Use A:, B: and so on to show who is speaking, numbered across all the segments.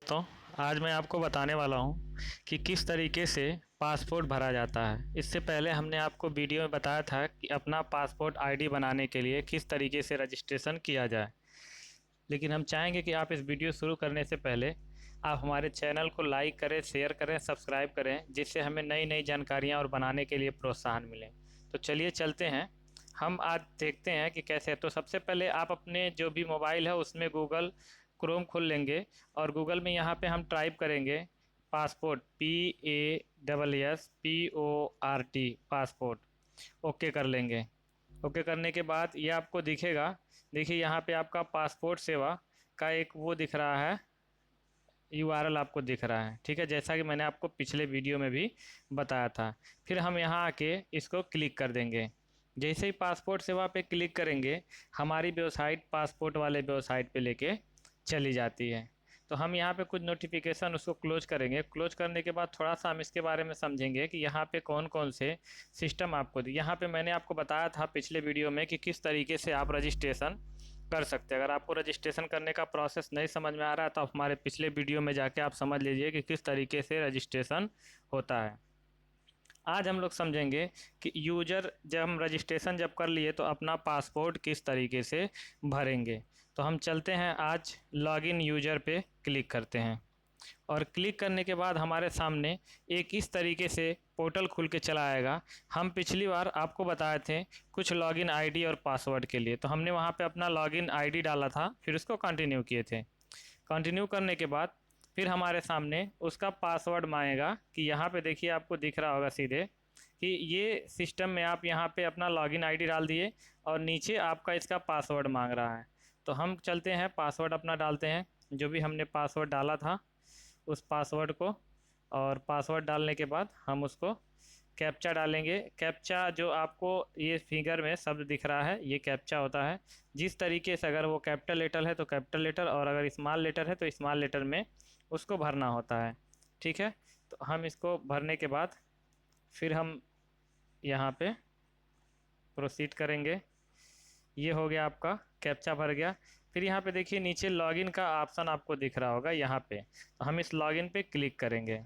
A: तो आज मैं आपको बताने वाला हूँ कि किस तरीके से पासपोर्ट भरा जाता है। इससे पहले हमने आपको वीडियो में बताया था कि अपना पासपोर्ट आईडी बनाने के लिए किस तरीके से रजिस्ट्रेशन किया जाए। लेकिन हम चाहेंगे कि आप इस वीडियो शुरू करने से पहले आप हमारे चैनल को लाइक करें, शेयर करें, सब्सक्राइब करें, जिससे हमें नई नई जानकारियाँ और बनाने के लिए प्रोत्साहन मिले। तो चलिए चलते हैं, हम आज देखते हैं कि कैसे। तो सबसे पहले आप अपने जो भी मोबाइल है उसमें गूगल क्रोम खोल लेंगे और गूगल में यहाँ पे हम टाइप करेंगे पासपोर्ट, PASSPORT, पासपोर्ट। ओके कर लेंगे। ओके करने के बाद ये आपको दिखेगा। देखिए यहाँ पे आपका पासपोर्ट सेवा का एक वो दिख रहा है, URL आपको दिख रहा है। ठीक है, जैसा कि मैंने आपको पिछले वीडियो में भी बताया था। फिर हम यहाँ आके इसको क्लिक कर देंगे। जैसे ही पासपोर्ट सेवा पे क्लिक करेंगे, हमारी वेबसाइट पासपोर्ट वाले वेबसाइट पे लेके चली जाती है। तो हम यहाँ पे कुछ नोटिफिकेशन उसको क्लोज करेंगे। क्लोज करने के बाद थोड़ा सा हम इसके बारे में समझेंगे कि यहाँ पे कौन कौन से सिस्टम आपको दी। यहाँ पे मैंने आपको बताया था पिछले वीडियो में कि किस तरीके से आप रजिस्ट्रेशन कर सकते हैं। अगर आपको रजिस्ट्रेशन करने का प्रोसेस नहीं समझ में आ रहा है तो आप हमारे पिछले वीडियो में जाके आप समझ लीजिए कि किस तरीके से रजिस्ट्रेशन होता है। आज हम लोग समझेंगे कि यूजर जब हम रजिस्ट्रेशन जब कर लिए तो अपना पासपोर्ट किस तरीके से भरेंगे। तो हम चलते हैं, आज लॉगिन यूजर पे क्लिक करते हैं और क्लिक करने के बाद हमारे सामने एक इस तरीके से पोर्टल खुल के चला आएगा। हम पिछली बार आपको बताए थे कुछ लॉगिन आईडी और पासवर्ड के लिए, तो हमने वहाँ पे अपना लॉगिन आईडी डाला था, फिर उसको कंटिन्यू किए थे। कंटिन्यू करने के बाद फिर हमारे सामने उसका पासवर्ड मांगेगा कि यहाँ पे देखिए आपको दिख रहा होगा सीधे कि ये सिस्टम में आप यहाँ पे अपना लॉगिन आईडी डाल दिए और नीचे आपका इसका पासवर्ड मांग रहा है। तो हम चलते हैं, पासवर्ड अपना डालते हैं, जो भी हमने पासवर्ड डाला था उस पासवर्ड को। और पासवर्ड डालने के बाद हम उसको कैप्चा डालेंगे। कैप्चा जो आपको ये फिगर में शब्द दिख रहा है ये कैप्चा होता है। जिस तरीके से अगर वो कैपिटल लेटर है तो कैपिटल लेटर, और अगर स्मॉल लेटर है तो स्मॉल लेटर में उसको भरना होता है। ठीक है, तो हम इसको भरने के बाद फिर हम यहाँ पे प्रोसीड करेंगे। ये हो गया, आपका कैप्चा भर गया। फिर यहाँ पे देखिए नीचे लॉगिन का ऑप्शन आपको दिख रहा होगा यहाँ पे, तो हम इस लॉगिन पे क्लिक करेंगे।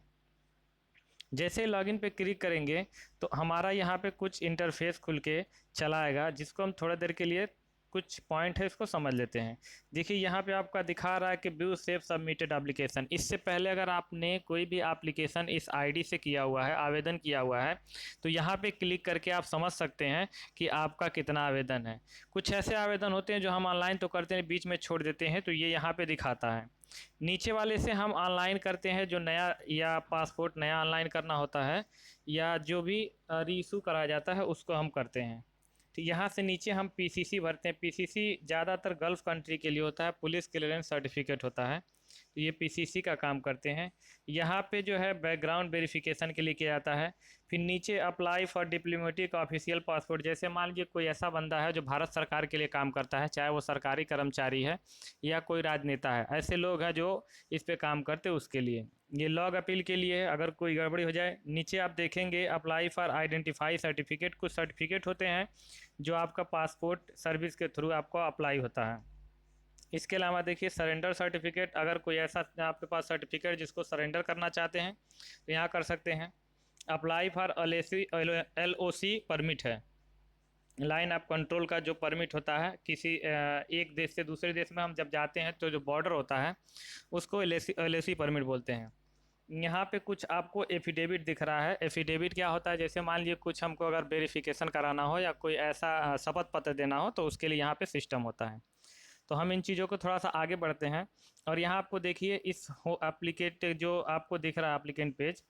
A: जैसे ही लॉगिन पे क्लिक करेंगे तो हमारा यहाँ पे कुछ इंटरफेस खुल के चला आएगा, जिसको हम थोड़ा देर के लिए कुछ पॉइंट है इसको समझ लेते हैं। देखिए यहाँ पे आपका दिखा रहा है कि व्यू सेव सबमिटेड एप्लीकेशन। इससे पहले अगर आपने कोई भी एप्लीकेशन इस आईडी से किया हुआ है, आवेदन किया हुआ है, तो यहाँ पे क्लिक करके आप समझ सकते हैं कि आपका कितना आवेदन है। कुछ ऐसे आवेदन होते हैं जो हम ऑनलाइन तो करते हैं, बीच में छोड़ देते हैं, तो ये यहाँ पे दिखाता है। नीचे वाले से हम ऑनलाइन करते हैं, जो नया या पासपोर्ट नया ऑनलाइन करना होता है या जो भी रीइशू कराया जाता है उसको हम करते हैं। तो यहाँ से नीचे हम PCC भरते हैं। PCC ज़्यादातर गल्फ़ कंट्री के लिए होता है, पुलिस क्लियरेंस सर्टिफिकेट होता है, तो ये PCC का काम करते हैं। यहाँ पे जो है बैकग्राउंड वेरिफिकेशन के लिए किया जाता है। फिर नीचे apply for diplomatic official passport. जैसे मान लीजिए कोई ऐसा बंदा है जो भारत सरकार के लिए काम करता है, चाहे वो सरकारी कर्मचारी है या कोई राजनेता है, ऐसे लोग हैं जो इस पे काम करते हैं, उसके लिए। ये लॉग अपील के लिए है, अगर कोई गड़बड़ी हो जाए। नीचे आप देखेंगे अप्लाई फॉर आइडेंटिफाई सर्टिफिकेट। कुछ सर्टिफिकेट होते हैं जो आपका पासपोर्ट सर्विस के थ्रू आपको अप्लाई होता है। इसके अलावा देखिए सरेंडर सर्टिफिकेट, अगर कोई ऐसा आपके पास सर्टिफिकेट जिसको सरेंडर करना चाहते हैं तो यहाँ कर सकते हैं। अप्लाई फॉर LOC परमिट है, लाइन ऑफ कंट्रोल का जो परमिट होता है, किसी एक देश से दूसरे देश में हम जब जाते हैं तो जो बॉर्डर होता है उसको LOC परमिट बोलते हैं। यहाँ पे कुछ आपको एफिडेविट दिख रहा है। एफिडेविट क्या होता है, जैसे मान लीजिए कुछ हमको अगर वेरिफिकेशन कराना हो या कोई ऐसा शपथ पत्र देना हो तो उसके लिए यहाँ पे सिस्टम होता है। तो हम इन चीज़ों को थोड़ा सा आगे बढ़ते हैं। और यहाँ आपको देखिए इस एप्लीकेट जो आपको दिख रहा है एप्लीकेंट पेज,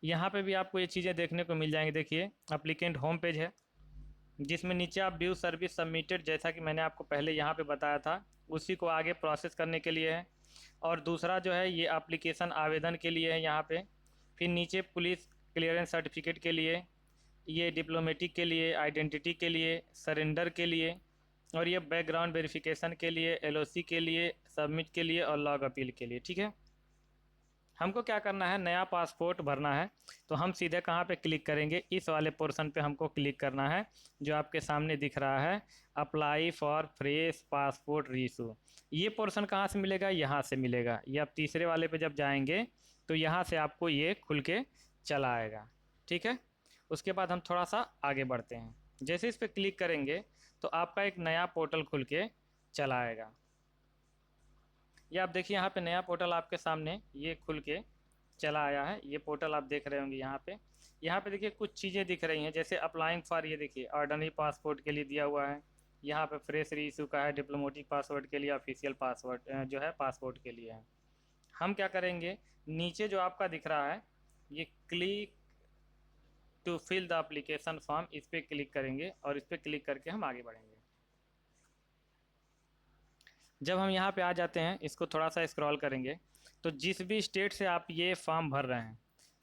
A: यहाँ पे भी आपको ये चीज़ें देखने को मिल जाएंगी। देखिए एप्लीकेंट होम पेज है, जिसमें नीचे आप व्यू सर्विस सबमिटेड, जैसा कि मैंने आपको पहले यहाँ पे बताया था, उसी को आगे प्रोसेस करने के लिए है। और दूसरा जो है ये एप्लीकेशन आवेदन के लिए है यहाँ पे। फिर नीचे पुलिस क्लियरेंस सर्टिफिकेट के लिए, ये डिप्लोमेटिक के लिए, आइडेंटिटी के लिए, सरेंडर के लिए, और ये बैकग्राउंड वेरिफिकेशन के लिए, LOC के लिए, सबमिट के लिए और लॉग अपील के लिए। ठीक है, हमको क्या करना है, नया पासपोर्ट भरना है। तो हम सीधे कहाँ पे क्लिक करेंगे, इस वाले पोर्शन पे हमको क्लिक करना है जो आपके सामने दिख रहा है, apply for fresh passport reissue. ये पोर्शन कहाँ से मिलेगा, यहाँ से मिलेगा। ये आप तीसरे वाले पे जब जाएंगे तो यहाँ से आपको ये खुल के चला आएगा। ठीक है, उसके बाद हम थोड़ा सा आगे बढ़ते हैं। जैसे इस पर क्लिक करेंगे तो आपका एक नया पोर्टल खुल के चला आएगा। ये आप देखिए यहाँ पे नया पोर्टल आपके सामने ये खुल के चला आया है। ये पोर्टल आप देख रहे होंगे यहाँ पे। यहाँ पे देखिए कुछ चीज़ें दिख रही हैं, जैसे अप्लाइंग फॉर, ये देखिए ऑर्डिनरी पासपोर्ट के लिए दिया हुआ है। यहाँ पे फ्रेश रीइशू का है, डिप्लोमेटिक पासवर्ड के लिए, ऑफिशियल पासवर्ड जो है पासपोर्ट के लिए है। हम क्या करेंगे, नीचे जो आपका दिख रहा है ये click to fill the application form, इस पर क्लिक करेंगे और इस पर क्लिक करके हम आगे बढ़ेंगे। जब हम यहाँ पे आ जाते हैं, इसको थोड़ा सा स्क्रॉल करेंगे तो जिस भी स्टेट से आप ये फॉर्म भर रहे हैं,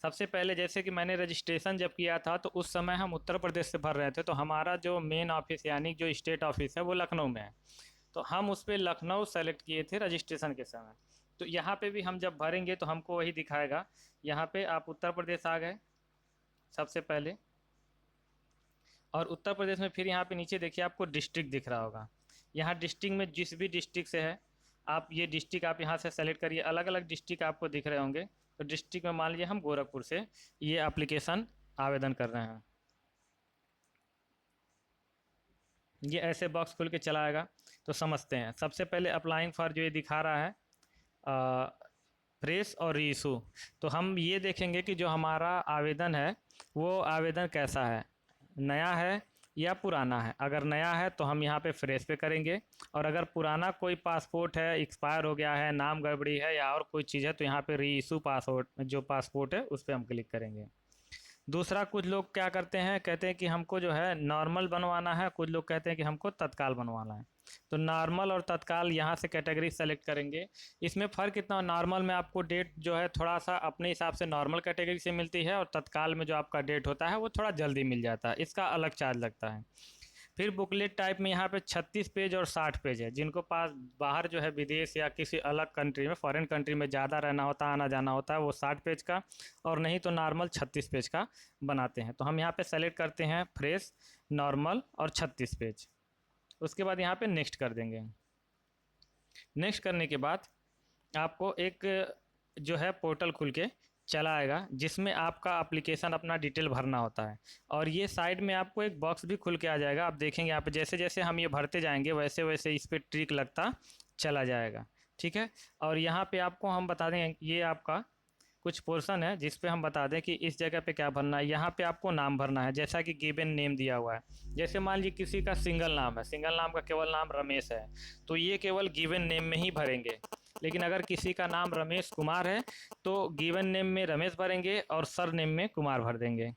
A: सबसे पहले जैसे कि मैंने रजिस्ट्रेशन जब किया था तो उस समय हम उत्तर प्रदेश से भर रहे थे, तो हमारा जो मेन ऑफिस यानी जो स्टेट ऑफिस है वो लखनऊ में है। तो हम उस पर लखनऊ सेलेक्ट किए थे रजिस्ट्रेशन के समय। तो यहाँ पे भी हम जब भरेंगे तो हमको वही दिखाएगा। यहाँ पे आप उत्तर प्रदेश आ गए सबसे पहले, और उत्तर प्रदेश में फिर यहाँ पे नीचे देखिए आपको डिस्ट्रिक्ट दिख रहा होगा। यहाँ डिस्ट्रिक्ट में जिस भी डिस्ट्रिक्ट से है आप ये डिस्ट्रिक्ट आप यहाँ से सेलेक्ट करिए। अलग अलग डिस्ट्रिक्ट आपको दिख रहे होंगे। तो डिस्ट्रिक्ट में मान लीजिए हम गोरखपुर से ये एप्लीकेशन आवेदन कर रहे हैं। ये ऐसे बॉक्स खुल के चला आएगा। तो समझते हैं, सबसे पहले अप्लाइंग फॉर जो ये दिखा रहा है फ्रेश और रीइशू, तो हम ये देखेंगे कि जो हमारा आवेदन है वो आवेदन कैसा है, नया है या पुराना है। अगर नया है तो हम यहाँ पे फ्रेश पे करेंगे, और अगर पुराना कोई पासपोर्ट है, एक्सपायर हो गया है, नाम गड़बड़ी है या और कोई चीज़ है, तो यहाँ पे रीइशू पासपोर्ट जो पासपोर्ट है उस पर हम क्लिक करेंगे। दूसरा, कुछ लोग क्या करते हैं, कहते हैं कि हमको जो है नॉर्मल बनवाना है, कुछ लोग कहते हैं कि हमको तत्काल बनवाना है। तो नॉर्मल और तत्काल यहाँ से कैटेगरी सेलेक्ट करेंगे। इसमें फ़र्क इतना, नॉर्मल में आपको डेट जो है थोड़ा सा अपने हिसाब से नॉर्मल कैटेगरी से मिलती है, और तत्काल में जो आपका डेट होता है वो थोड़ा जल्दी मिल जाता है, इसका अलग चार्ज लगता है। फिर बुकलेट टाइप में यहाँ पे 36 पेज और 60 पेज है। जिनको पास बाहर जो है विदेश या किसी अलग कंट्री में, फॉरेन कंट्री में ज़्यादा रहना होता है, आना जाना होता है, वो 60 पेज का, और नहीं तो नॉर्मल 36 पेज का बनाते हैं। तो हम यहाँ पे सेलेक्ट करते हैं फ्रेश, नॉर्मल और 36 पेज। उसके बाद यहाँ पे नेक्स्ट कर देंगे। नेक्स्ट करने के बाद आपको एक जो है पोर्टल खुल के चला आएगा जिसमें आपका एप्लीकेशन अपना डिटेल भरना होता है। और ये साइड में आपको एक बॉक्स भी खुल के आ जाएगा। आप देखेंगे यहाँ पे जैसे जैसे हम ये भरते जाएंगे वैसे वैसे इस पर ट्रिक लगता चला जाएगा। ठीक है, और यहाँ पे आपको हम बता दें, ये आपका कुछ पोर्शन है जिस पे हम बता दें कि इस जगह पे क्या भरना है। यहाँ पे आपको नाम भरना है, जैसा कि गिवन नेम दिया हुआ है। जैसे मान लीजिए किसी का सिंगल नाम है, सिंगल नाम का केवल नाम रमेश है, तो ये केवल गिवन नेम में ही भरेंगे। लेकिन अगर किसी का नाम रमेश कुमार है तो गिवन नेम में रमेश भरेंगे और सर नेम में कुमार भर देंगे।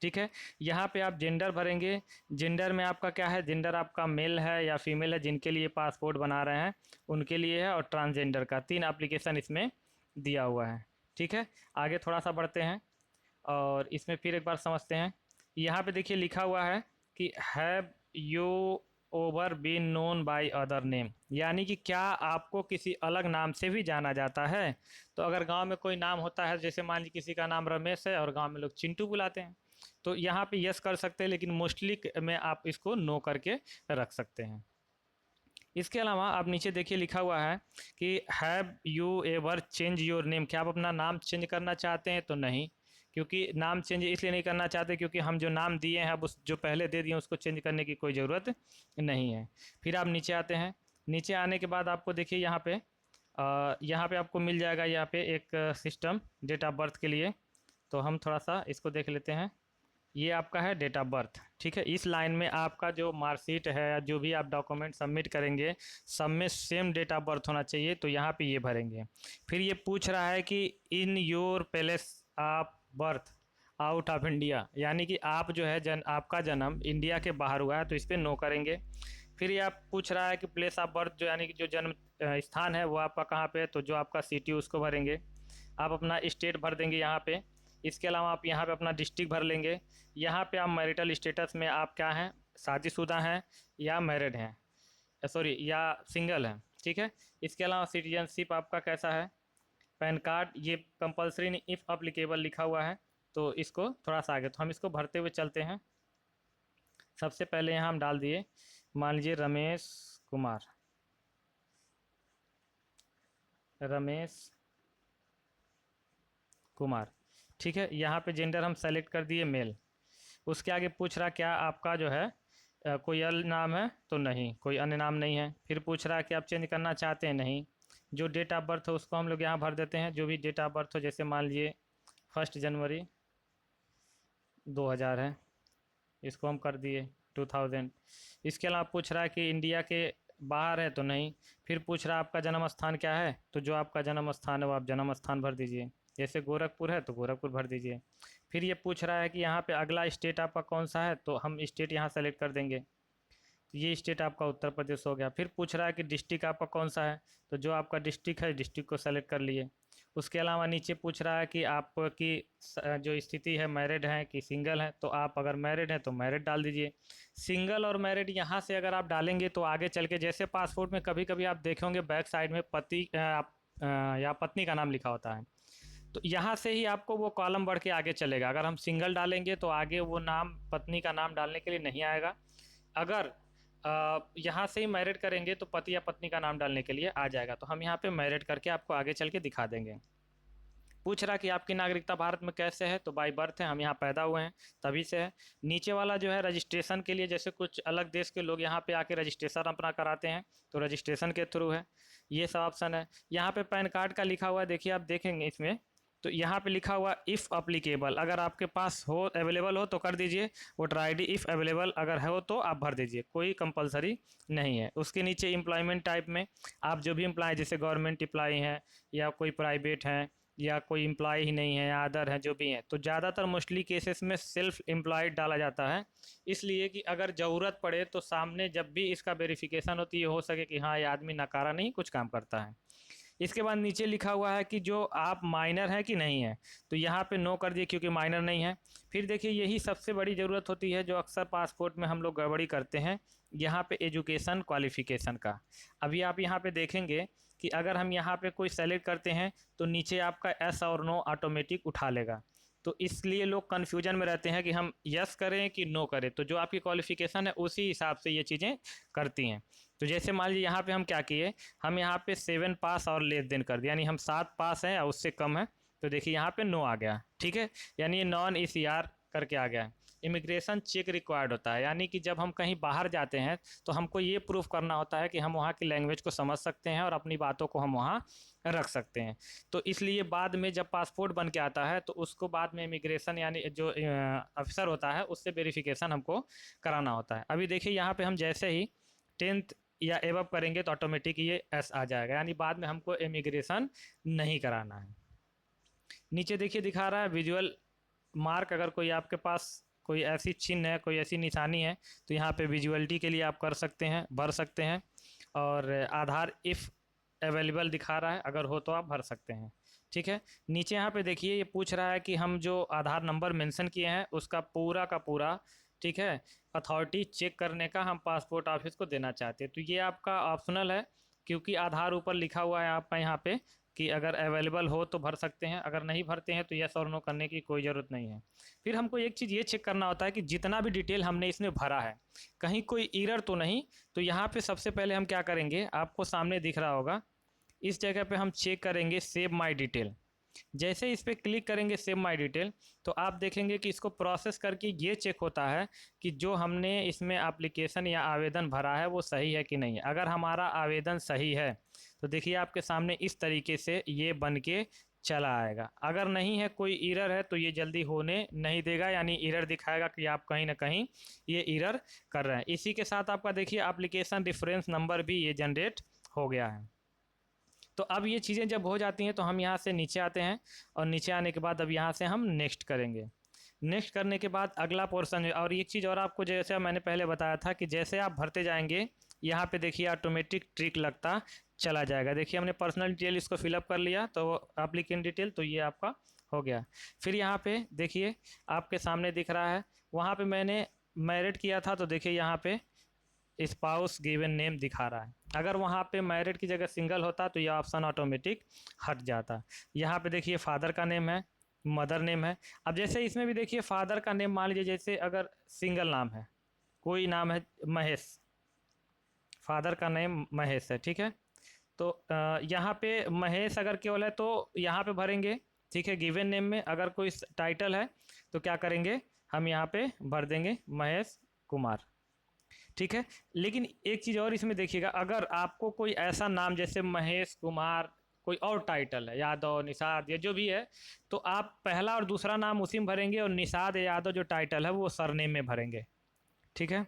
A: ठीक है, यहाँ पे आप जेंडर भरेंगे। जेंडर में आपका क्या है, जेंडर आपका मेल है या फीमेल है, जिनके लिए पासपोर्ट बना रहे हैं उनके लिए है, और ट्रांसजेंडर का 3 एप्लीकेशन इसमें दिया हुआ है। ठीक है, आगे थोड़ा सा बढ़ते हैं और इसमें फिर एक बार समझते हैं। यहाँ पे देखिए लिखा हुआ है कि have you over been known by other name, यानी कि क्या आपको किसी अलग नाम से भी जाना जाता है। तो अगर गांव में कोई नाम होता है, जैसे मान लीजिए किसी का नाम रमेश है और गांव में लोग चिंटू बुलाते हैं, तो यहाँ पे यस कर सकते हैं, लेकिन मोस्टली में आप इसको नो करके रख सकते हैं। इसके अलावा आप नीचे देखिए लिखा हुआ है कि have you ever change your name, क्या आप अपना नाम चेंज करना चाहते हैं। तो नहीं, क्योंकि नाम चेंज इसलिए नहीं करना चाहते क्योंकि हम जो नाम दिए हैं अब उस जो पहले दे दिए उसको चेंज करने की कोई ज़रूरत नहीं है। फिर आप नीचे आते हैं। नीचे आने के बाद आपको देखिए यहाँ पे आपको मिल जाएगा यहाँ पे एक सिस्टम डेट ऑफ बर्थ के लिए। तो हम थोड़ा सा इसको देख लेते हैं। ये आपका है डेट ऑफ बर्थ। ठीक है, इस लाइन में आपका जो मार्कशीट है या जो भी आप डॉक्यूमेंट सबमिट करेंगे सब में सेम डेट ऑफ बर्थ होना चाहिए, तो यहाँ पे ये भरेंगे। फिर ये पूछ रहा है कि in your place of birth out of India, यानी कि आप जो है आपका जन्म इंडिया के बाहर हुआ है, तो इस पर नो करेंगे। फिर ये आप पूछ रहा है कि प्लेस ऑफ बर्थ जो यानी कि जो जन्म स्थान है वो आपका कहाँ पे है, तो जो आपका सिटी उसको भरेंगे। आप अपना स्टेट भर देंगे यहाँ पे। इसके अलावा आप यहाँ पे अपना डिस्ट्रिक्ट भर लेंगे। यहाँ पे आप मैरिटल स्टेटस में आप क्या हैं, शादीशुदा हैं या मैरिड हैं, सॉरी या सिंगल हैं। ठीक है, इसके अलावा सिटीजनशिप आपका कैसा है, पैन कार्ड ये कंपलसरी नहीं, इफ़ अप्लीकेबल लिखा हुआ है, तो इसको थोड़ा सा आगे, तो हम इसको भरते हुए चलते हैं। सबसे पहले यहाँ हम डाल दिए, मान लीजिए रमेश कुमार, रमेश कुमार, ठीक है। यहाँ पे जेंडर हम सेलेक्ट कर दिए मेल। उसके आगे पूछ रहा क्या आपका जो है कोई अन्य नाम है, तो नहीं, कोई अन्य नाम नहीं है। फिर पूछ रहा कि आप चेंज करना चाहते हैं, नहीं। जो डेट ऑफ बर्थ हो उसको हम लोग यहाँ भर देते हैं, जो भी डेट ऑफ बर्थ हो, जैसे मान लीजिए 1 जनवरी 2000 है, इसको हम कर दिए 2000। इसके अलावा पूछ रहा है कि इंडिया के बाहर है, तो नहीं। फिर पूछ रहा है आपका जन्म स्थान क्या है, तो जो आपका जन्म स्थान है वो आप जन्म स्थान भर दीजिए, जैसे गोरखपुर है तो गोरखपुर भर दीजिए। फिर ये पूछ रहा है कि यहाँ पे अगला स्टेट आपका कौन सा है, तो हम स्टेट यहाँ सेलेक्ट कर देंगे, तो ये स्टेट आपका उत्तर प्रदेश हो गया। फिर पूछ रहा है कि डिस्ट्रिक्ट आपका कौन सा है, तो जो आपका डिस्ट्रिक्ट है डिस्ट्रिक्ट को सेलेक्ट कर लिए। उसके अलावा नीचे पूछ रहा है कि आपकी जो स्थिति है मैरिड है कि सिंगल है, तो आप अगर मैरिड हैं तो मैरिड डाल दीजिए। सिंगल और मैरिड यहाँ से अगर आप डालेंगे तो आगे चल के, जैसे पासपोर्ट में कभी कभी आप देखेंगे बैक साइड में पति या पत्नी का नाम लिखा होता है, तो यहाँ से ही आपको वो कॉलम बढ़ के आगे चलेगा। अगर हम सिंगल डालेंगे तो आगे वो नाम पत्नी का नाम डालने के लिए नहीं आएगा। अगर यहाँ से ही मैरिड करेंगे तो पति या पत्नी का नाम डालने के लिए आ जाएगा, तो हम यहाँ पे मैरिड करके आपको आगे चल के दिखा देंगे। पूछ रहा कि आपकी नागरिकता भारत में कैसे है, तो बाई बर्थ है, हम यहाँ पैदा हुए हैं तभी से है। नीचे वाला जो है रजिस्ट्रेशन के लिए, जैसे कुछ अलग देश के लोग यहाँ पे आके रजिस्ट्रेशन अपना कराते हैं, तो रजिस्ट्रेशन के थ्रू है, ये सब ऑप्शन है। यहाँ पे पैन कार्ड का लिखा हुआ है, देखिए आप देखेंगे इसमें, तो यहाँ पे लिखा हुआ इफ़ अप्लीकेबल, अगर आपके पास हो, अवेलेबल हो तो कर दीजिए। वोटर आईडी इफ़ अवेलेबल अगर हो तो आप भर दीजिए, कोई कंपलसरी नहीं है। उसके नीचे एम्प्लॉयमेंट टाइप में आप जो भी एम्प्लॉय, जैसे गवर्नमेंट एम्प्लॉय हैं या कोई प्राइवेट हैं या कोई एम्प्लॉय ही नहीं है या अदर है जो भी हैं, तो ज़्यादातर मोस्टली केसेस में सेल्फ एम्प्लॉयड डाला जाता है, इसलिए कि अगर ज़रूरत पड़े तो सामने जब भी इसका वेरिफिकेशन होती है हो सके कि हाँ ये आदमी नकारा नहीं कुछ काम करता है। इसके बाद नीचे लिखा हुआ है कि जो आप माइनर है कि नहीं है, तो यहाँ पे नो कर दिए क्योंकि माइनर नहीं है। फिर देखिए यही सबसे बड़ी ज़रूरत होती है जो अक्सर पासपोर्ट में हम लोग गड़बड़ी करते हैं, यहाँ पे एजुकेशन क्वालिफ़िकेशन का। अभी आप यहाँ पे देखेंगे कि अगर हम यहाँ पे कोई सेलेक्ट करते हैं तो नीचे आपका एस और नो ऑटोमेटिक उठा लेगा, तो इसलिए लोग कन्फ्यूजन में रहते हैं कि हम यस करें कि नो करें, तो जो आपकी क्वालिफ़िकेशन है उसी हिसाब से ये चीज़ें करती हैं। तो जैसे मान लीजिए यहाँ पे हम क्या किए, हम यहाँ पे 7 पास और लेस देन कर दिया, यानी हम 7 पास हैं और उससे कम है, तो देखिए यहाँ पे नो आ गया, ठीक है, यानी ये नॉन ECR करके आ गया है। इमिग्रेशन चेक रिक्वायर्ड होता है, यानी कि जब हम कहीं बाहर जाते हैं तो हमको ये प्रूफ करना होता है कि हम वहाँ की लैंग्वेज को समझ सकते हैं और अपनी बातों को हम वहाँ रख सकते हैं। तो इसलिए बाद में जब पासपोर्ट बन के आता है तो उसको बाद में इमिग्रेशन यानी जो अफसर होता है उससे वेरिफिकेशन हमको कराना होता है। अभी देखिए यहाँ पे हम जैसे ही 10th या एबव करेंगे तो ऑटोमेटिक ये एस आ जाएगा, यानी बाद में हमको इमिग्रेशन नहीं कराना है। नीचे देखिए दिखा रहा है विजुअल मार्क, अगर कोई आपके पास कोई ऐसी चिन्ह है, कोई ऐसी निशानी है, तो यहाँ पे विजुअलिटी के लिए आप कर सकते हैं, भर सकते हैं। और आधार इफ़ अवेलेबल दिखा रहा है, अगर हो तो आप भर सकते हैं, ठीक है। नीचे यहाँ पे देखिए ये पूछ रहा है कि हम जो आधार नंबर मेंशन किए हैं उसका पूरा का पूरा, ठीक है, अथॉरिटी चेक करने का हम पासपोर्ट ऑफिस को देना चाहते हैं, तो ये आपका ऑप्शनल है, क्योंकि आधार ऊपर लिखा हुआ है आपका यहाँ पे कि अगर अवेलेबल हो तो भर सकते हैं, अगर नहीं भरते हैं तो यस और नो करने की कोई ज़रूरत नहीं है। फिर हमको एक चीज़ ये चेक करना होता है कि जितना भी डिटेल हमने इसमें भरा है कहीं कोई एरर तो नहीं, तो यहाँ पे सबसे पहले हम क्या करेंगे, आपको सामने दिख रहा होगा, इस जगह पे हम चेक करेंगे सेव माई डिटेल। जैसे इस पर क्लिक करेंगे सेव माई डिटेल, तो आप देखेंगे कि इसको प्रोसेस करके ये चेक होता है कि जो हमने इसमें एप्लीकेशन या आवेदन भरा है वो सही है कि नहीं है। अगर हमारा आवेदन सही है तो देखिए आपके सामने इस तरीके से ये बन के चला आएगा। अगर नहीं है, कोई एरर है, तो ये जल्दी होने नहीं देगा, यानी एरर दिखाएगा कि आप कहीं ना कहीं ये एरर कर रहे हैं। इसी के साथ आपका देखिए एप्लीकेशन रेफरेंस नंबर भी ये जनरेट हो गया है। तो अब ये चीज़ें जब हो जाती हैं तो हम यहाँ से नीचे आते हैं, और नीचे आने के बाद अब यहाँ से हम नेक्स्ट करेंगे। नेक्स्ट करने के बाद अगला पोर्शन, और एक चीज़ और आपको जैसे मैंने पहले बताया था कि जैसे आप भरते जाएंगे यहाँ पे देखिए ऑटोमेटिक ट्रिक लगता चला जाएगा। देखिए हमने पर्सनल डिटेल इसको फिलअप कर लिया, तो एप्लीकेंट डिटेल, तो ये आपका हो गया। फिर यहाँ पे देखिए आपके सामने दिख रहा है, वहाँ पे मैंने मैरिड किया था, तो देखिए यहाँ पे स्पाउस गिवन नेम दिखा रहा है। अगर वहाँ पे मैरिड की जगह सिंगल होता तो ये ऑप्शन ऑटोमेटिक हट जाता। यहाँ पे देखिए फादर का नेम है, मदर नेम है। अब जैसे इसमें भी देखिए फादर का नेम मान लीजिए, जैसे अगर सिंगल नाम है, कोई नाम है महेश, फादर का नेम महेश है, ठीक है। तो यहाँ पे महेश अगर केवल है तो यहाँ पे भरेंगे, ठीक है। गिवन नेम में अगर कोई टाइटल है तो क्या करेंगे, हम यहाँ पे भर देंगे महेश कुमार, ठीक है। लेकिन एक चीज़ और इसमें देखिएगा, अगर आपको कोई ऐसा नाम जैसे महेश कुमार, कोई और टाइटल है, यादव निषाद या जो भी है, तो आप पहला और दूसरा नाम उसी में भरेंगे और निषाद या यादव जो टाइटल है वो सरनेम में भरेंगे, ठीक है।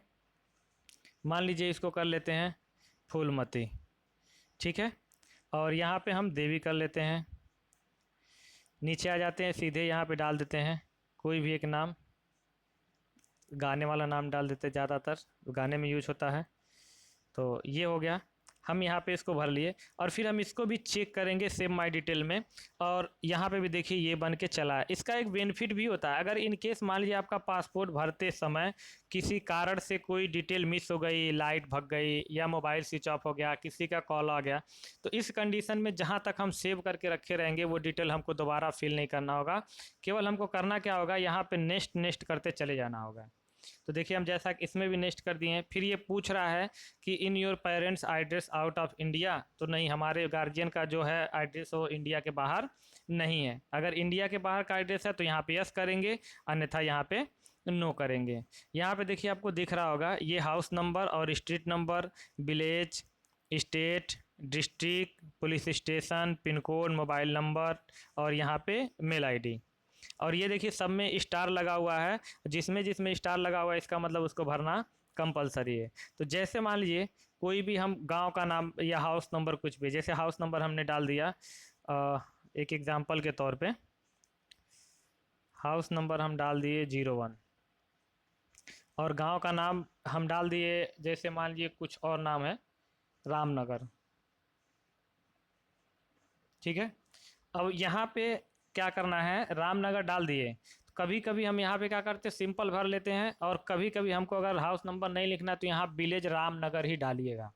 A: मान लीजिए इसको कर लेते हैं फूलमती, ठीक है। और यहाँ पे हम देवी कर लेते हैं। नीचे आ जाते हैं, सीधे यहाँ पे डाल देते हैं कोई भी एक नाम, गाने वाला नाम डाल देते हैं, ज़्यादातर गाने में यूज होता है। तो ये हो गया, हम यहाँ पे इसको भर लिए। और फिर हम इसको भी चेक करेंगे सेव माई डिटेल में, और यहाँ पे भी देखिए ये बन के चला है। इसका एक बेनिफिट भी होता है, अगर इन केस मान लीजिए आपका पासपोर्ट भरते समय किसी कारण से कोई डिटेल मिस हो गई, लाइट भग गई या मोबाइल स्विच ऑफ हो गया, किसी का कॉल आ गया, तो इस कंडीशन में जहाँ तक हम सेव करके रखे रहेंगे वो डिटेल हमको दोबारा फिल नहीं करना होगा। केवल हमको करना क्या होगा, यहाँ पे नेक्स्ट नेक्स्ट करते चले जाना होगा। तो देखिए हम जैसा कि इसमें भी नेक्स्ट कर दिए हैं। फिर ये पूछ रहा है कि in your parents address out of India, तो नहीं, हमारे गार्जियन का जो है एड्रेस वो इंडिया के बाहर नहीं है। अगर इंडिया के बाहर का एड्रेस है तो यहाँ पे यस करेंगे, अन्यथा यहाँ पे नो करेंगे। यहाँ पे देखिए आपको दिख रहा होगा ये हाउस नंबर और street number, village, state, district, police station, pin code, mobile number और यहाँ पे मेल आईडी। और ये देखिए सब में स्टार लगा हुआ है, जिसमें जिसमें स्टार लगा हुआ है इसका मतलब उसको भरना कंपलसरी है। तो जैसे मान लीजिए कोई भी हम गांव का नाम या हाउस नंबर कुछ भी, जैसे हाउस नंबर हमने डाल दिया, एक एग्जांपल के तौर पे हाउस नंबर हम डाल दिए 01, और गांव का नाम हम डाल दिए, जैसे मान लीजिए कुछ और नाम है रामनगर, ठीक है। अब यहाँ पे क्या करना है, रामनगर डाल दिए। कभी कभी हम यहाँ पे क्या करते हैं, सिंपल भर लेते हैं, और कभी कभी हमको अगर हाउस नंबर नहीं लिखना तो यहाँ विलेज रामनगर ही डालिएगा,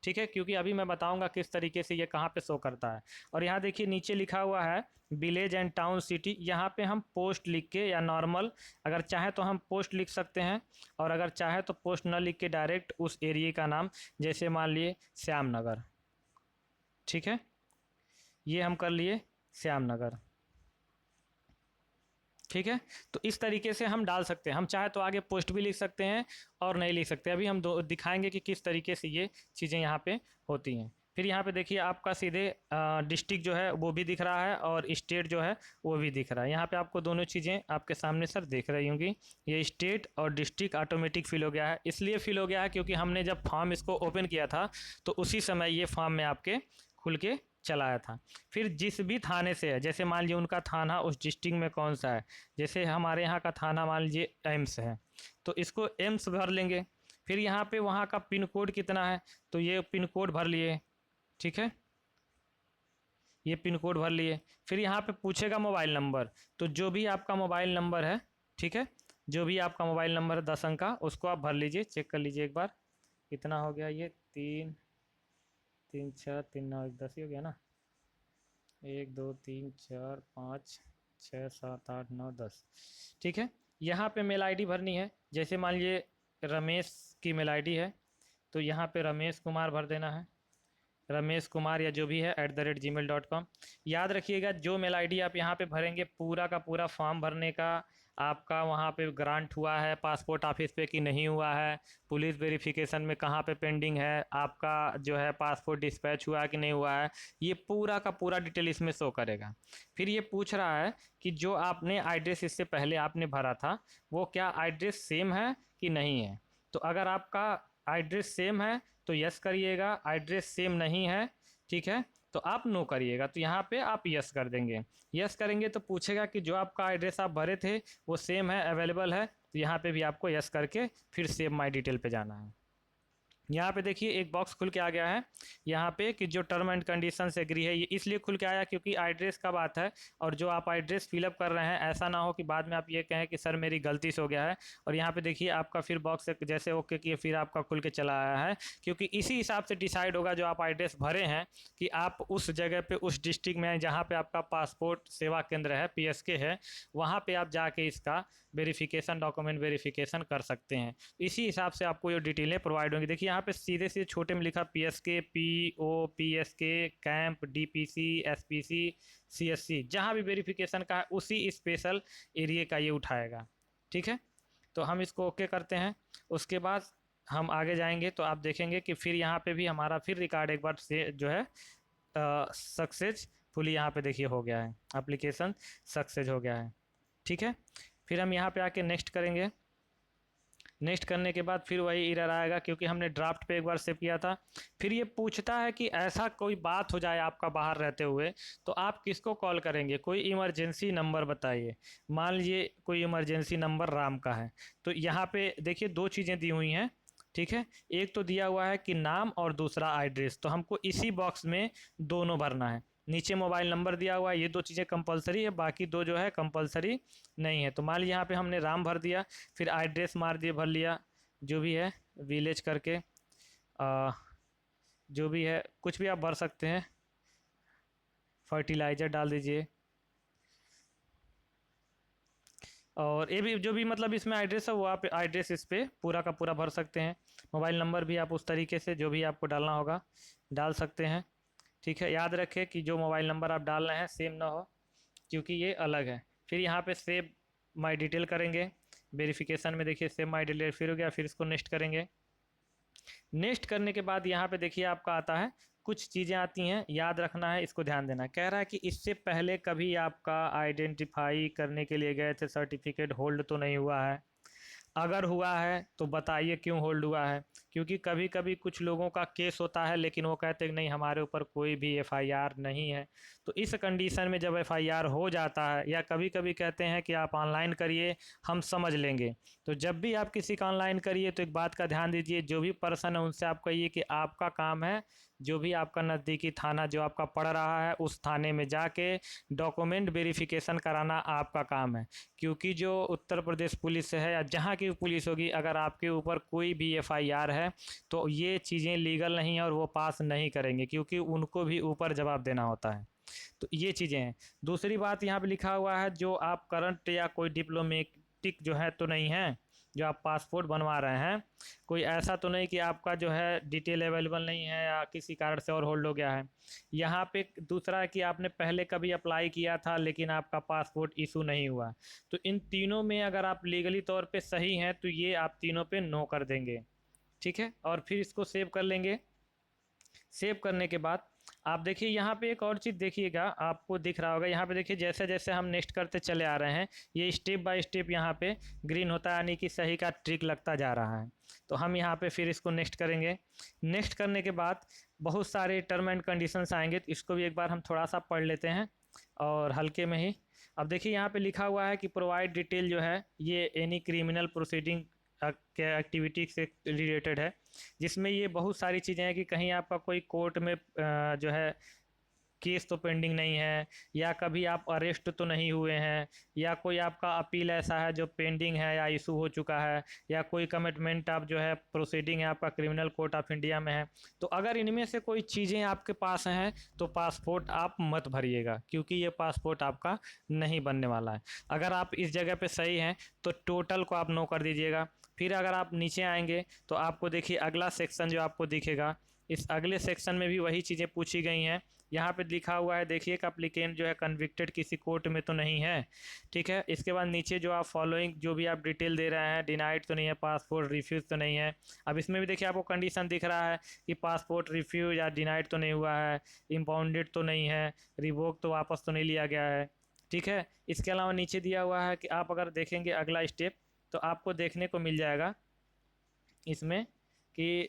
A: ठीक है। क्योंकि अभी मैं बताऊंगा किस तरीके से ये कहाँ पे शो करता है। और यहाँ देखिए नीचे लिखा हुआ है विलेज एंड टाउन सिटी, यहाँ पे हम पोस्ट लिख के या नॉर्मल, अगर चाहे तो हम पोस्ट लिख सकते हैं, और अगर चाहे तो पोस्ट न लिख के डायरेक्ट उस एरिया का नाम, जैसे मान लिए श्यामनगर, ठीक है। ये हम कर लिए श्यामनगर, ठीक है। तो इस तरीके से हम डाल सकते हैं। हम चाहे तो आगे पोस्ट भी लिख सकते हैं और नहीं लिख सकते। अभी हम दो दिखाएंगे कि किस तरीके से ये चीज़ें यहाँ पे होती हैं। फिर यहाँ पे देखिए आपका सीधे डिस्ट्रिक्ट जो है वो भी दिख रहा है और स्टेट जो है वो भी दिख रहा है। यहाँ पे आपको दोनों चीज़ें आपके सामने सर दिख रही होंगी। ये स्टेट और डिस्ट्रिक्ट ऑटोमेटिक फिल हो गया है। इसलिए फिल हो गया है क्योंकि हमने जब फॉर्म इसको ओपन किया था तो उसी समय ये फॉर्म में आपके खुल के चलाया था। फिर जिस भी थाने से है, जैसे मान लीजिए उनका थाना उस डिस्ट्रिक्ट में कौन सा है, जैसे हमारे यहाँ का थाना मान लीजिए एम्स है, तो इसको एम्स भर लेंगे। फिर यहाँ पे वहाँ का पिन कोड कितना है, तो ये पिन कोड भर लिए, ठीक है। ये पिन कोड भर लिए। फिर यहाँ पे पूछेगा मोबाइल नंबर, तो जो भी आपका मोबाइल नंबर है, ठीक है, जो भी आपका मोबाइल नंबर है 10 अंक का, उसको आप भर लीजिए। चेक कर लीजिए एक बार कितना हो गया। ये 3 3 6 3 9 10 ही हो गया ना। 1 2 3 4 5 6 7 8 9 10, ठीक है। यहाँ पे मेल आईडी भरनी है। जैसे मान लीजिए रमेश की मेल आईडी है, तो यहाँ पे रमेश कुमार भर देना है, रमेश कुमार या जो भी है @gmail.com। याद रखिएगा जो मेल आईडी आप यहाँ पे भरेंगे, पूरा का पूरा फॉर्म भरने का आपका वहाँ पे ग्रांट हुआ है पासपोर्ट ऑफिस पे कि नहीं हुआ है, पुलिस वेरिफिकेशन में कहाँ पे पेंडिंग है, आपका जो है पासपोर्ट डिस्पैच हुआ है कि नहीं हुआ है, ये पूरा का पूरा डिटेल इसमें शो करेगा। फिर ये पूछ रहा है कि जो आपने एड्रेस इससे पहले आपने भरा था वो क्या एड्रेस सेम है कि नहीं है। तो अगर आपका एड्रेस सेम है तो यस करिएगा, एड्रेस सेम नहीं है, ठीक है, तो आप नो करिएगा। तो यहाँ पे आप यस कर देंगे। यस करेंगे तो पूछेगा कि जो आपका एड्रेस आप भरे थे वो सेम है, अवेलेबल है, तो यहाँ पे भी आपको यस करके फिर सेव माई डिटेल पे जाना है। यहाँ पे देखिए एक बॉक्स खुल के आ गया है यहाँ पे कि जो टर्म एंड कंडीशन से एग्री है। ये इसलिए खुल के आया क्योंकि एड्रेस का बात है, और जो आप एड्रेस फिलअप कर रहे हैं ऐसा ना हो कि बाद में आप ये कहें कि सर मेरी गलती से हो गया है। और यहाँ पे देखिए आपका फिर बॉक्स जैसे ओके किए फिर आपका खुल के चला आया है, क्योंकि इसी हिसाब से डिसाइड होगा जो आप एड्रेस भरे हैं कि आप उस जगह पे उस डिस्ट्रिक्ट में जहाँ पे आपका पासपोर्ट सेवा केंद्र है, PSK है, वहाँ पे आप जाके इसका वेरिफिकेशन, डॉक्यूमेंट वेरिफिकेशन कर सकते हैं। इसी हिसाब से आपको ये डिटेलें प्रोवाइड होंगी। देखिए यहाँ पे सीधे सीधे छोटे में लिखा PSK, PO, PSK, camp, DPC, SPC, CSC, जहाँ भी वेरिफिकेशन का है उसी स्पेशल एरिया का ये उठाएगा। ठीक है, तो हम इसको ओके करते हैं। उसके बाद हम आगे जाएंगे तो आप देखेंगे कि फिर यहाँ पे भी हमारा फिर रिकॉर्ड एक बार से जो है सक्सेसफुली यहाँ पे देखिए हो गया है, एप्लीकेशन सक्सेस हो गया है। ठीक है, फिर हम यहाँ पे आके नेक्स्ट करेंगे। नेक्स्ट करने के बाद फिर वही एरर आएगा क्योंकि हमने ड्राफ्ट पे एक बार सेव किया था। फिर ये पूछता है कि ऐसा कोई बात हो जाए आपका बाहर रहते हुए तो आप किसको कॉल करेंगे, कोई इमरजेंसी नंबर बताइए। मान लीजिए कोई इमरजेंसी नंबर राम का है, तो यहाँ पे देखिए दो चीज़ें दी हुई हैं। ठीक है, एक तो दिया हुआ है कि नाम और दूसरा एड्रेस, तो हमको इसी बॉक्स में दोनों भरना है। नीचे मोबाइल नंबर दिया हुआ है, ये दो चीज़ें कंपलसरी है, बाकी दो जो है कंपलसरी नहीं है। तो मान लीजिए यहाँ पे हमने राम भर दिया, फिर एड्रेस मार दिए, भर लिया जो भी है विलेज करके, आ, जो भी है कुछ भी आप भर सकते हैं, फर्टिलाइज़र डाल दीजिए। और ये भी जो भी मतलब इसमें एड्रेस है वो आप एड्रेस इस पे पूरा का पूरा भर सकते हैं। मोबाइल नंबर भी आप उस तरीके से जो भी आपको डालना होगा डाल सकते हैं। ठीक है, याद रखें कि जो मोबाइल नंबर आप डाल रहे हैं सेम ना हो, क्योंकि ये अलग है। फिर यहाँ पे सेव माई डिटेल करेंगे, वेरिफिकेशन में देखिए सेव माई डिटेल फिर हो गया, फिर इसको नेक्स्ट करेंगे। नेक्स्ट करने के बाद यहाँ पे देखिए आपका आता है, कुछ चीज़ें आती हैं याद रखना है, इसको ध्यान देना है। कह रहा है कि इससे पहले कभी आपका आइडेंटिफाई करने के लिए गए थे, सर्टिफिकेट होल्ड तो नहीं हुआ है? अगर हुआ है तो बताइए क्यों होल्ड हुआ है, क्योंकि कभी कभी कुछ लोगों का केस होता है लेकिन वो कहते हैं कि नहीं हमारे ऊपर कोई भी FIR नहीं है। तो इस कंडीशन में जब FIR हो जाता है, या कभी कभी कहते हैं कि आप ऑनलाइन करिए हम समझ लेंगे, तो जब भी आप किसी का ऑनलाइन करिए तो एक बात का ध्यान दीजिए, जो भी पर्सन है उनसे आप कहिए कि आपका काम है जो भी आपका नज़दीकी थाना जो आपका पड़ रहा है उस थाने में जाके डॉक्यूमेंट वेरिफिकेशन कराना आपका काम है। क्योंकि जो उत्तर प्रदेश पुलिस है या जहाँ की पुलिस होगी, अगर आपके ऊपर कोई भी FIR है तो ये चीज़ें लीगल नहीं है और वो पास नहीं करेंगे, क्योंकि उनको भी ऊपर जवाब देना होता है। तो ये चीज़ें हैं। दूसरी बात यहाँ पे लिखा हुआ है, जो आप करंट या कोई डिप्लोमेटिक जो है तो नहीं है, जो आप पासपोर्ट बनवा रहे हैं, कोई ऐसा तो नहीं कि आपका जो है डिटेल अवेलेबल नहीं है या किसी कारण से और होल्ड हो गया है। यहाँ पे दूसरा है कि आपने पहले कभी अप्लाई किया था लेकिन आपका पासपोर्ट इशू नहीं हुआ। तो इन तीनों में अगर आप लीगली तौर पे सही हैं तो ये आप तीनों पे नो कर देंगे। ठीक है, और फिर इसको सेव कर लेंगे। सेव करने के बाद आप देखिए यहाँ पे एक और चीज़ देखिएगा, आपको दिख रहा होगा यहाँ पे देखिए जैसे जैसे हम नेक्स्ट करते चले आ रहे हैं ये स्टेप बाय स्टेप यहाँ पे ग्रीन होता है, यानी कि सही का ट्रिक लगता जा रहा है। तो हम यहाँ पे फिर इसको नेक्स्ट करेंगे। नेक्स्ट करने के बाद बहुत सारे टर्म एंड कंडीशंस आएंगे, तो इसको भी एक बार हम थोड़ा सा पढ़ लेते हैं और हल्के में ही। अब देखिए यहाँ पे लिखा हुआ है कि प्रोवाइड डिटेल जो है ये एनी क्रिमिनल प्रोसीडिंग के एक्टिविटी से रिलेटेड है, जिसमें ये बहुत सारी चीज़ें हैं कि कहीं आपका कोई कोर्ट में जो है केस तो पेंडिंग नहीं है, या कभी आप अरेस्ट तो नहीं हुए हैं, या कोई आपका अपील ऐसा है जो पेंडिंग है या इशू हो चुका है, या कोई कमिटमेंट आप जो है प्रोसीडिंग है आपका क्रिमिनल कोर्ट ऑफ इंडिया में है। तो अगर इनमें से कोई चीज़ें आपके पास हैं तो पासपोर्ट आप मत भरिएगा, क्योंकि ये पासपोर्ट आपका नहीं बनने वाला है। अगर आप इस जगह पे सही हैं तो टोटल को आप नो कर दीजिएगा। फिर अगर आप नीचे आएंगे तो आपको देखिए अगला सेक्शन जो आपको दिखेगा, इस अगले सेक्शन में भी वही चीज़ें पूछी गई हैं। यहाँ पे लिखा हुआ है देखिए कि अप्लीकेंट जो है कन्विक्टेड किसी कोर्ट में तो नहीं है। ठीक है, इसके बाद नीचे जो आप फॉलोइंग जो भी आप डिटेल दे रहे हैं, डिनाइड तो नहीं है, पासपोर्ट रिफ्यूज़ तो नहीं है। अब इसमें भी देखिए आपको कंडीशन दिख रहा है कि पासपोर्ट रिफ्यूज या डिनाइड तो नहीं हुआ है, इम्पाउंडेड तो नहीं है, रिवोक तो वापस तो नहीं लिया गया है। ठीक है, इसके अलावा नीचे दिया हुआ है कि आप अगर देखेंगे अगला स्टेप तो आपको देखने को मिल जाएगा इसमें कि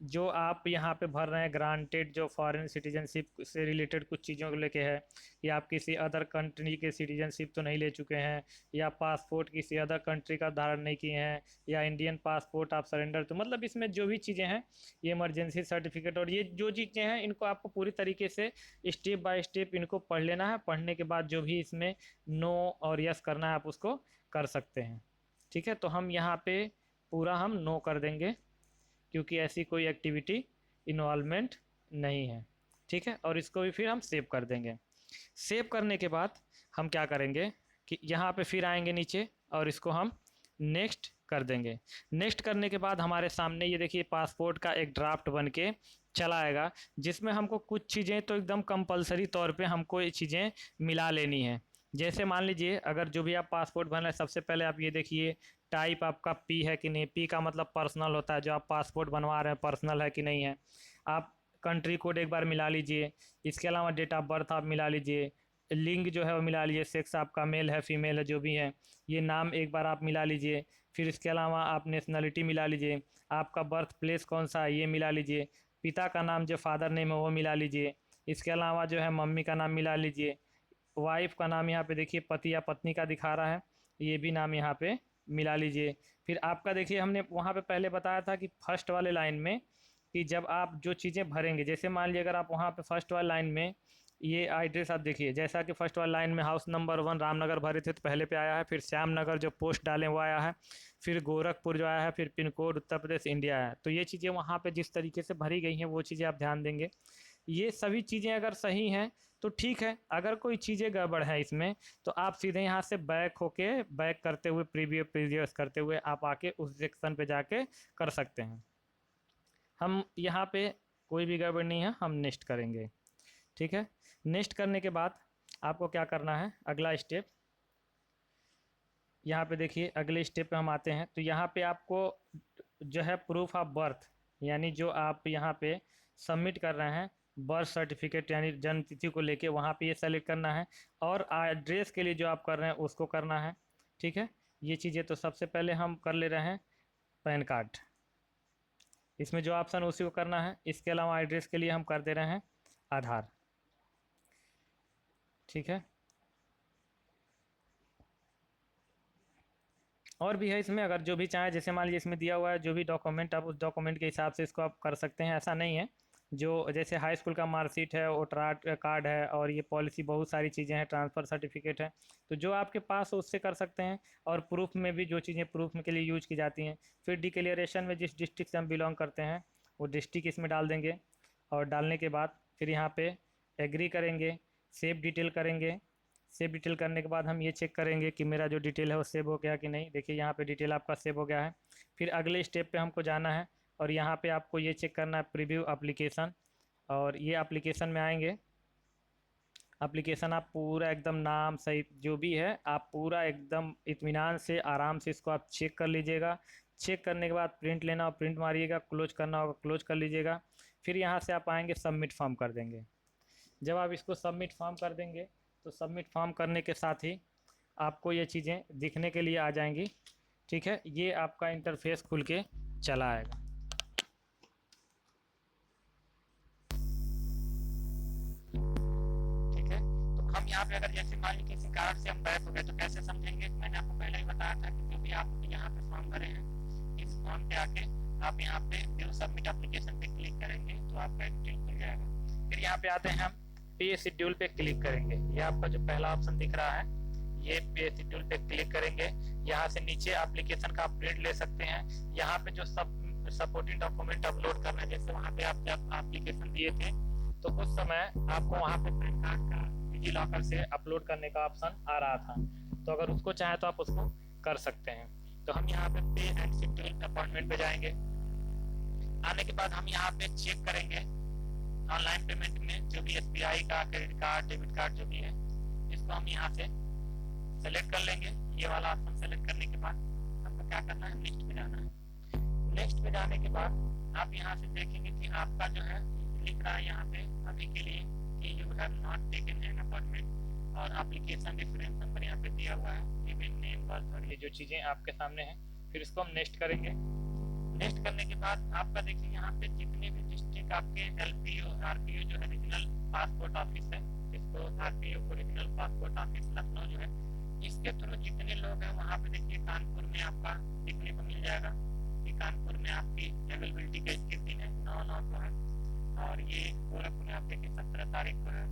A: जो आप यहाँ पे भर रहे हैं ग्रांटेड, जो फॉरेन सिटीजनशिप से रिलेटेड कुछ चीज़ों को लेके है, या आप किसी अदर कंट्री के सिटीजनशिप तो नहीं ले चुके हैं, या पासपोर्ट किसी अदर कंट्री का धारण नहीं किए हैं, या इंडियन पासपोर्ट आप सरेंडर, तो मतलब इसमें जो भी चीज़ें हैं, ये इमरजेंसी सर्टिफिकेट और ये जो चीज़ें हैं, इनको आपको पूरी तरीके से स्टेप बाय स्टेप इनको पढ़ लेना है। पढ़ने के बाद जो भी इसमें नो और यस करना है आप उसको कर सकते हैं। ठीक है, तो हम यहाँ पे पूरा हम नो कर देंगे, क्योंकि ऐसी कोई एक्टिविटी इन्वॉल्वमेंट नहीं है। ठीक है, और इसको भी फिर हम सेव कर देंगे। सेव करने के बाद हम क्या करेंगे कि यहाँ पे फिर आएंगे नीचे और इसको हम नेक्स्ट कर देंगे। नेक्स्ट करने के बाद हमारे सामने ये देखिए पासपोर्ट का एक ड्राफ्ट बन के चला आएगा, जिसमें हमको कुछ चीज़ें तो एकदम कंपलसरी तौर पे हमको ये चीज़ें मिला लेनी है। जैसे मान लीजिए अगर जो भी आप पासपोर्ट बना है, सबसे पहले आप ये देखिए टाइप आपका पी है कि नहीं। पी का मतलब पर्सनल होता है, जो आप पासपोर्ट बनवा रहे हैं पर्सनल है कि नहीं है। आप कंट्री कोड एक बार मिला लीजिए। इसके अलावा डेट ऑफ बर्थ आप मिला लीजिए। लिंग जो है वो मिला लीजिए, सेक्स आपका मेल है फीमेल है जो भी है। ये नाम एक बार आप मिला लीजिए। फिर इसके अलावा आप नेशनलिटी मिला लीजिए। आपका बर्थ प्लेस कौन सा है ये मिला लीजिए। पिता का नाम जो फादर नेम है वो मिला लीजिए। इसके अलावा जो है मम्मी का नाम मिला लीजिए। वाइफ का नाम यहाँ पे देखिए पति या पत्नी का दिखा रहा है, ये भी नाम यहाँ पे मिला लीजिए। फिर आपका देखिए हमने वहाँ पे पहले बताया था कि फर्स्ट वाले लाइन में कि जब आप जो चीज़ें भरेंगे, जैसे मान लीजिए अगर आप वहाँ पे फर्स्ट वाले लाइन में ये एड्रेस आप देखिए, जैसा कि फर्स्ट वाले लाइन में हाउस नंबर 1 रामनगर भरे थे तो पहले पे आया है। फिर श्याम नगर जो पोस्ट डालें वो आया है। फिर गोरखपुर जो आया है। फिर pin code Uttar Pradesh India है। तो ये चीज़ें वहाँ पे जिस तरीके से भरी गई हैं वो चीज़ें आप ध्यान देंगे। ये सभी चीज़ें अगर सही हैं तो ठीक है। अगर कोई चीज़ें गड़बड़ है इसमें तो आप सीधे यहाँ से बैक होके बैक करते हुए प्रीवियस करते हुए आप आके उस सेक्शन पे जाके कर सकते हैं। हम यहाँ पे कोई भी गड़बड़ नहीं है, हम नेक्स्ट करेंगे। ठीक है, नेक्स्ट करने के बाद आपको क्या करना है, अगला स्टेप यहाँ पे देखिए। अगले स्टेप पे हम आते हैं तो यहाँ पे आपको जो है प्रूफ ऑफ बर्थ, यानी जो आप यहाँ पे सबमिट कर रहे हैं बर्थ सर्टिफिकेट यानी जन्म तिथि को लेके, वहाँ पे ये सेलेक्ट करना है। और एड्रेस के लिए जो आप कर रहे हैं उसको करना है। ठीक है, ये चीज़ें तो सबसे पहले हम कर ले रहे हैं। पैन कार्ड, इसमें जो ऑप्शन उसी को करना है। इसके अलावा एड्रेस के लिए हम कर दे रहे हैं आधार। ठीक है, और भी है इसमें, अगर जो भी चाहे, जैसे मान लीजिए इसमें दिया हुआ है जो भी डॉक्यूमेंट, आप उस डॉक्यूमेंट के हिसाब से इसको आप कर सकते हैं। ऐसा नहीं है, जो जैसे हाई स्कूल का मार्कशीट है, वोटर कार्ड है, और ये पॉलिसी बहुत सारी चीज़ें हैं, ट्रांसफ़र सर्टिफिकेट है, तो जो आपके पास हो उससे कर सकते हैं। और प्रूफ में भी जो चीज़ें प्रूफ के लिए यूज की जाती हैं, फिर डिक्लेरेशन में जिस डिस्ट्रिक्ट से हम बिलोंग करते हैं वो डिस्ट्रिक्ट इसमें डाल देंगे। और डालने के बाद फिर यहाँ पे एग्री करेंगे, सेव डिटेल करेंगे। सेव डिटेल करने के बाद हम ये चेक करेंगे कि मेरा जो डिटेल है वो सेव हो गया कि नहीं। देखिए यहाँ पे डिटेल आपका सेव हो गया है। फिर अगले स्टेप पे हमको जाना है और यहाँ पे आपको ये चेक करना है प्रीव्यू एप्लीकेशन। और ये एप्लीकेशन में आएंगे। एप्लीकेशन आप पूरा एकदम नाम सहित जो भी है आप पूरा एकदम इत्मीनान से आराम से इसको आप चेक कर लीजिएगा। चेक करने के बाद प्रिंट लेना हो प्रिंट मारिएगा, क्लोज करना होगा क्लोज कर लीजिएगा। फिर यहाँ से आप आएंगे सबमिट फॉर्म कर देंगे। जब आप इसको सबमिट फॉर्म कर देंगे तो सबमिट फॉर्म करने के साथ ही आपको ये चीज़ें दिखने के लिए आ जाएंगी। ठीक है, ये आपका इंटरफेस खुल के चला आएगा। ठीक है, तो हम यहाँ पे अगर जैसे मान लीजिए किसी कारण से हम बैक हो गए तो कैसे समझेंगे। मैंने आपको पहले ही बताया था कि जो भी आप यहाँ पे फॉर्म भरे हैं, इस फॉर्म पे आके आप यहाँ पे व्यू सबमिट एप्लीकेशन पे क्लिक करेंगे तो आपका डिटेल खुल जाएगा। फिर यहाँ पे आते हैं हम पे शेड्यूल पे क्लिक करेंगे। ये आपका जो पहला ऑप्शन दिख रहा है, ये पे शेड्यूल पे क्लिक करेंगे। यहाँ से नीचे एप्लीकेशन का आप प्रिंट ले सकते हैं। यहाँ पे जो सब सपोर्टिंग डॉक्यूमेंट अपलोड करना है, जैसे वहाँ पे आप जब एप्लीकेशन दिए थे तो उस समय आपको वहाँ पे पैन कार्ड का डिजिलॉकर से अपलोड करने का ऑप्शन आ रहा था, तो अगर उसको चाहे तो आप उसको कर सकते हैं। तो हम यहाँ पे एंड शेड्यूल अपॉइंटमेंट पे जाएंगे। आने के बाद हम यहाँ पे चेक करेंगे ऑनलाइन पेमेंट में जो भी एसबीआई का क्रेडिट कार्ड डेबिट कार्ड जो भी है, इसको हम यहाँ से सेलेक्ट कर लेंगे। ये वाला ऑप्शन सेलेक्ट करने के बाद आपको क्या करना है, नेक्स्ट पे जाना है। नेक्स्ट पे जाने के बाद आप यहाँ से देखेंगे कि आपका जो है लिख रहा है यहाँ पे अभी के लिए कि you have not taken an appointment, और एप्लीकेशन रेफरेंस नंबर यहाँ पे दिया हुआ है, इवन नेम बर्थ और ये जो चीज़ें आपके सामने हैं। फिर इसको हम नेक्स्ट करेंगे। नेक्स्ट करने के बाद आपका देखिए यहाँ पे जितने भी डिस्ट्रिक्ट आपके एलपीओ आरपीओ जो है रीजनल पासपोर्ट ऑफिस है, इसको आरपीओ को रीजनल पासपोर्ट ऑफिस लखनऊ जो है, इसके थ्रू जितने लोग हैं वहाँ पे देखिए कानपुर में आपका देखने को मिल जाएगा कि कानपुर में आपकी अवेलेबिलिटी किस दिन है, 9/9 को है। और ये गोरखपुर में आप देखिए 17 तारीख को है,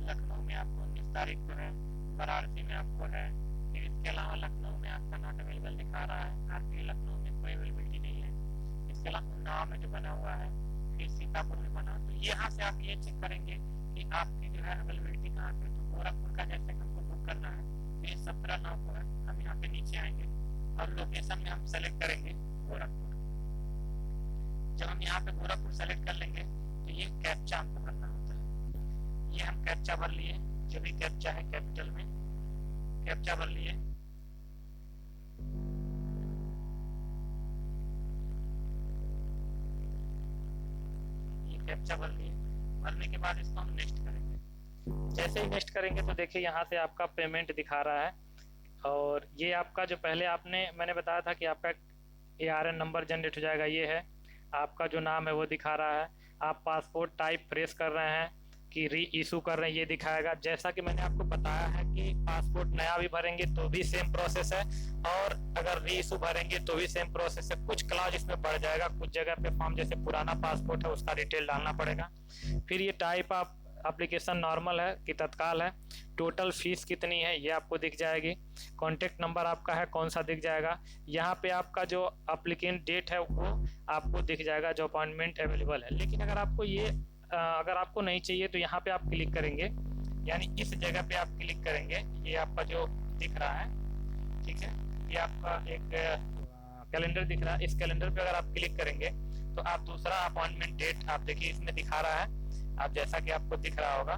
A: लखनऊ में आपको 19 तारीख को है, वाराणसी में आपको है। फिर इसके अलावा लखनऊ में आपका नॉट अवेलेबल दिखा रहा है, आरपीओ लखनऊ में कोई अवेलेबिलिटी नहीं है। इसके अलावा उन्नाव में जो बना हुआ है, फिर सीतापुर में बना, तो यहाँ से आप ये चेक करेंगे कि आपकी जो है अवेलेबिलिटी कहाँ पे। तो गोरखपुर का जैसे हमको बुक करना है, तो ये 17/9 को है, हम यहाँ पे नीचे आएंगे और लोकेशन में हम सेलेक्ट करेंगे गोरखपुर। जब हम यहाँ पे गोरखपुर सेलेक्ट कर लेंगे तो ये कैप्चा हमको भरना होता है। ये हम कैप्चा भर लिए, जो भी कैप्चा है कैपिटल में कैप्चा भर लिए। ये कैप्चा भर लिए, भरने के बाद इसको हम नेक्स्ट करेंगे। जैसे ही नेक्स्ट करेंगे तो देखिए यहाँ से आपका पेमेंट दिखा रहा है, और ये आपका जो पहले मैंने बताया था कि आपका ARN नंबर जनरेट हो जाएगा, ये है आपका जो नाम है वो दिखा रहा है। आप पासपोर्ट टाइप फ्रेश कर रहे हैं कि री इशू कर रहे हैं, ये दिखाएगा। जैसा कि मैंने आपको बताया है कि पासपोर्ट नया भी भरेंगे तो भी सेम प्रोसेस है, और अगर री इशू भरेंगे तो भी सेम प्रोसेस है। कुछ क्लाउज इसमें बढ़ जाएगा, कुछ जगह पे फॉर्म जैसे पुराना पासपोर्ट है उसका डिटेल डालना पड़ेगा। फिर ये टाइप आप एप्लीकेशन नॉर्मल है कि तत्काल है, टोटल फीस कितनी है ये आपको दिख जाएगी, कॉन्टेक्ट नंबर आपका है कौन सा दिख जाएगा। यहाँ पे आपका जो अप्लीकेंट डेट है वो आपको दिख जाएगा, जो अपॉइंटमेंट अवेलेबल है। लेकिन अगर आपको नहीं चाहिए तो यहाँ पे आप क्लिक करेंगे, यानी इस जगह पे आप क्लिक करेंगे, ये आपका जो दिख रहा है, ठीक है, ये आपका एक कैलेंडर दिख रहा है। इस कैलेंडर पे अगर आप क्लिक करेंगे तो आप दूसरा अपॉइंटमेंट डेट आप देखिए इसमें दिखा रहा है, आप जैसा कि आपको दिख रहा होगा।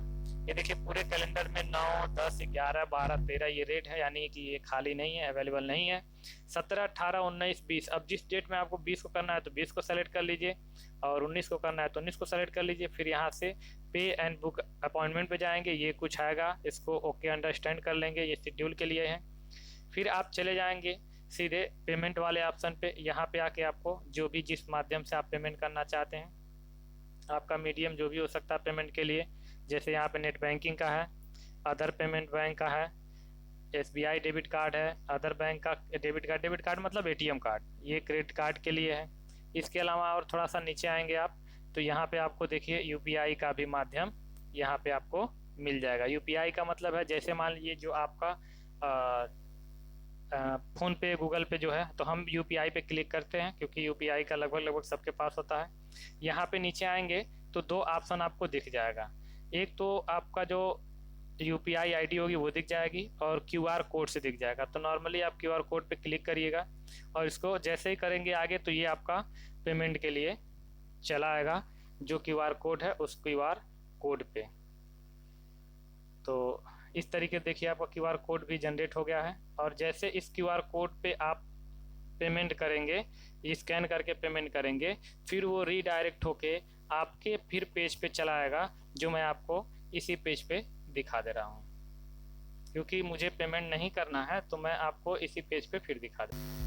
A: ये देखिए पूरे कैलेंडर में 9, 10, 11, 12, 13 ये रेट है, यानी कि ये खाली नहीं है, अवेलेबल नहीं है। 17, 18, 19, 20, अब जिस डेट में आपको 20 को करना है तो 20 को सेलेक्ट कर लीजिए, और 19 को करना है तो 19 को सेलेक्ट कर लीजिए। फिर यहाँ से पे एंड बुक अपॉइंटमेंट पे जाएंगे, ये कुछ आएगा, इसको ओके अंडरस्टैंड कर लेंगे, ये शेड्यूल के लिए है। फिर आप चले जाएंगे सीधे पेमेंट वाले ऑप्शन पे। यहाँ पे आके आपको जो भी जिस माध्यम से आप पेमेंट करना चाहते हैं, आपका मीडियम जो भी हो सकता है पेमेंट के लिए, जैसे यहाँ पे नेट बैंकिंग का है, अदर पेमेंट बैंक का है, SBI डेबिट कार्ड है, अदर बैंक का डेबिट कार्ड मतलब ATM कार्ड, ये क्रेडिट कार्ड के लिए है। इसके अलावा और थोड़ा सा नीचे आएंगे आप तो यहाँ पे आपको देखिए UPI का भी माध्यम यहाँ पे आपको मिल जाएगा। UPI का मतलब है जैसे मान लीजिए जो आपका फ़ोन पे, गूगल पे जो है, तो हम UPI पे क्लिक करते हैं क्योंकि UPI का लगभग सबके पास होता है। यहाँ पे नीचे आएंगे तो 2 ऑप्शन आपको दिख जाएगा, एक तो आपका जो UPI ID होगी वो दिख जाएगी, और QR कोड से दिख जाएगा। तो नॉर्मली आप QR कोड पे क्लिक करिएगा, और इसको जैसे ही करेंगे आगे तो ये आपका पेमेंट के लिए चला आएगा, जो QR कोड है उस QR कोड पे। तो इस तरीके देखिए आपका QR कोड भी जनरेट हो गया है, और जैसे इस QR कोड पे आप पेमेंट करेंगे, स्कैन करके पेमेंट करेंगे, फिर वो रीडायरेक्ट होके आपके फिर पेज पे चला आएगा, जो मैं आपको इसी पेज पे दिखा दे रहा हूँ। क्योंकि मुझे पेमेंट नहीं करना है तो मैं आपको इसी पेज पे फिर दिखा दूँ।